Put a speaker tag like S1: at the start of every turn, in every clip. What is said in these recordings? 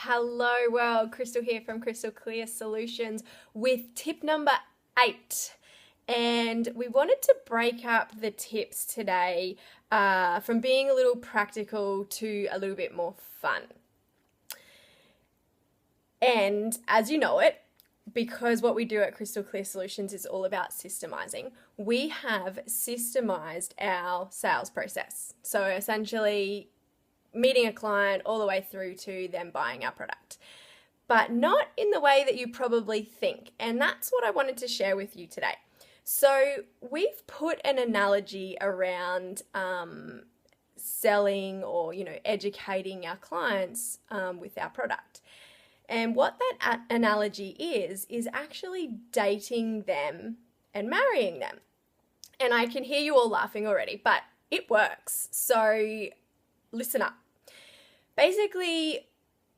S1: Hello world, Krystle here from Krystle Clear Solutions with tip number 8. And we wanted to break up the tips today from being a little practical to a little bit more fun. And as you know it, because what we do at Krystle Clear Solutions is all about systemizing, we have systemized our sales process. So essentially, meeting a client all the way through to them buying our product, but not in the way that you probably think. And that's what I wanted to share with you today. So we've put an analogy around selling or, educating our clients with our product. And what that analogy is actually dating them and marrying them. And I can hear you all laughing already, but it works. So listen up. Basically,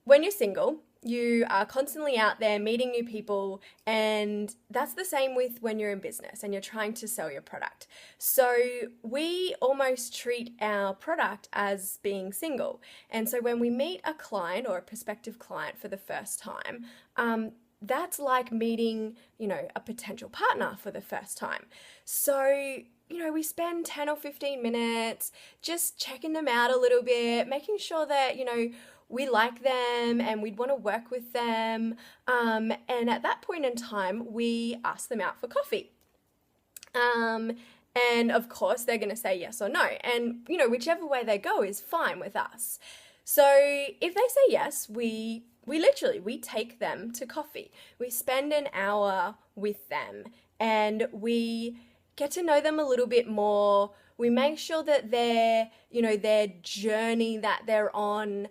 S1: when you're single, you are constantly out there meeting new people, and that's the same with when you're in business and you're trying to sell your product. So we almost treat our product as being single. And so when we meet a client or a prospective client for the first time, that's like meeting, a potential partner for the first time. So we spend 10 or 15 minutes just checking them out a little bit, making sure that, we like them and we'd want to work with them. And at that point in time, we ask them out for coffee. And of course, they're going to say yes or no. And, whichever way they go is fine with us. So if they say yes, we take them to coffee. We spend an hour with them and we get to know them a little bit more. We make sure that their journey that they're on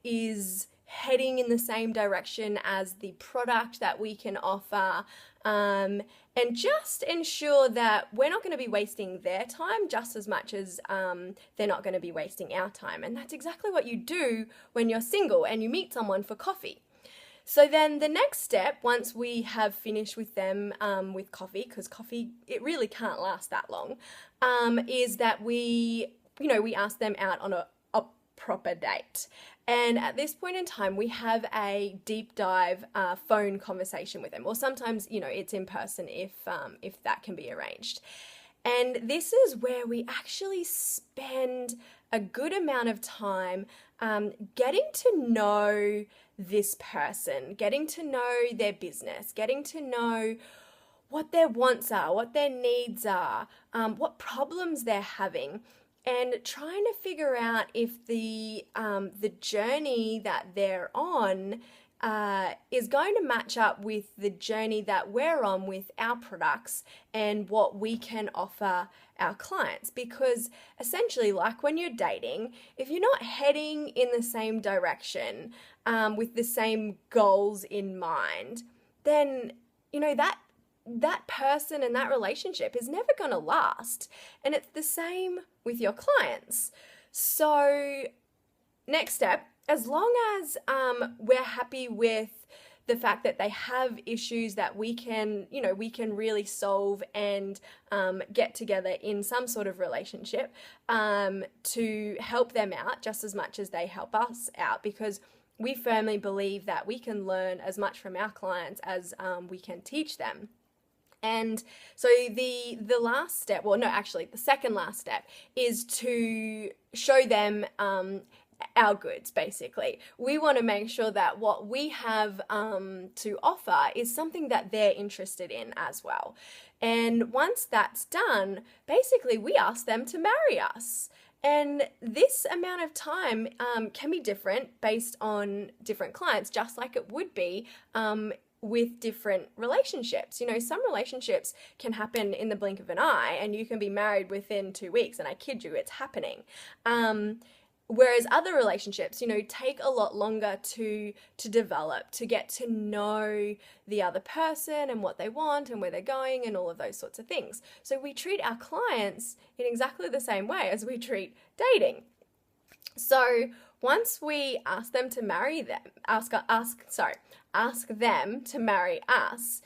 S1: is heading in the same direction as the product that we can offer. And just ensure that we're not going to be wasting their time just as much as they're not going to be wasting our time. And that's exactly what you do when you're single and you meet someone for coffee. So then the next step, once we have finished with them with coffee, because coffee, it really can't last that long, is that we ask them out on a proper date. And at this point in time, we have a deep dive phone conversation with them, or sometimes, it's in person if that can be arranged. And this is where we actually spend a good amount of time getting to know this person, getting to know their business, getting to know what their wants are, what their needs are, what problems they're having, and trying to figure out if the journey that they're on is going to match up with the journey that we're on with our products and what we can offer our clients. Because essentially, like when you're dating, if you're not heading in the same direction with the same goals in mind, then that person and that relationship is never going to last. And it's the same with your clients. So next step, as long as we're happy with the fact that they have issues that we can really solve and get together in some sort of relationship to help them out just as much as they help us out, because we firmly believe that we can learn as much from our clients as we can teach them. And so the last step, the second last step is to show them our goods, basically. We want to make sure that what we have to offer is something that they're interested in as well. And once that's done, basically we ask them to marry us. And this amount of time can be different based on different clients, just like it would be with different relationships. Some relationships can happen in the blink of an eye and you can be married within 2 weeks, and I kid you, it's happening. Whereas other relationships, take a lot longer to develop, to get to know the other person and what they want and where they're going and all of those sorts of things. So we treat our clients in exactly the same way as we treat dating. So once we ask them to marry them, ask them to marry us,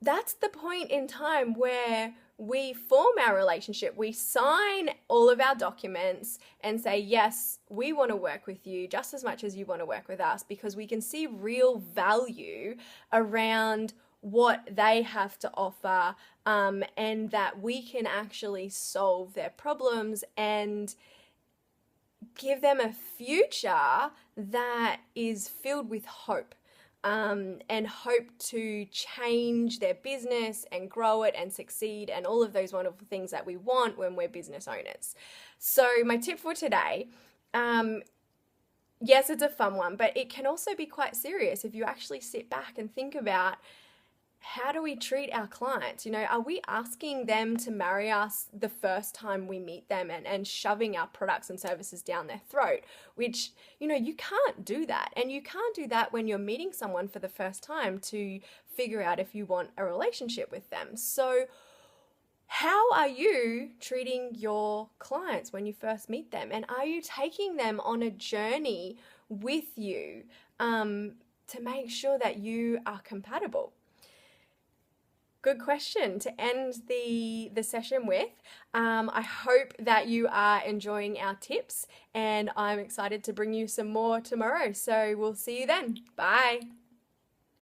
S1: that's the point in time where we form our relationship, we sign all of our documents and say, yes, we want to work with you just as much as you want to work with us, because we can see real value around what they have to offer, and that we can actually solve their problems and give them a future that is filled with hope. And hope to change their business and grow it and succeed and all of those wonderful things that we want when we're business owners. So my tip for today, yes, it's a fun one, but it can also be quite serious if you actually sit back and think about, how do we treat our clients? Are we asking them to marry us the first time we meet them and shoving our products and services down their throat? Which, you can't do that. And you can't do that when you're meeting someone for the first time to figure out if you want a relationship with them. So how are you treating your clients when you first meet them? And are you taking them on a journey with you to make sure that you are compatible? Good question to end the session with. I hope that you are enjoying our tips, and I'm excited to bring you some more tomorrow. So we'll see you then. Bye.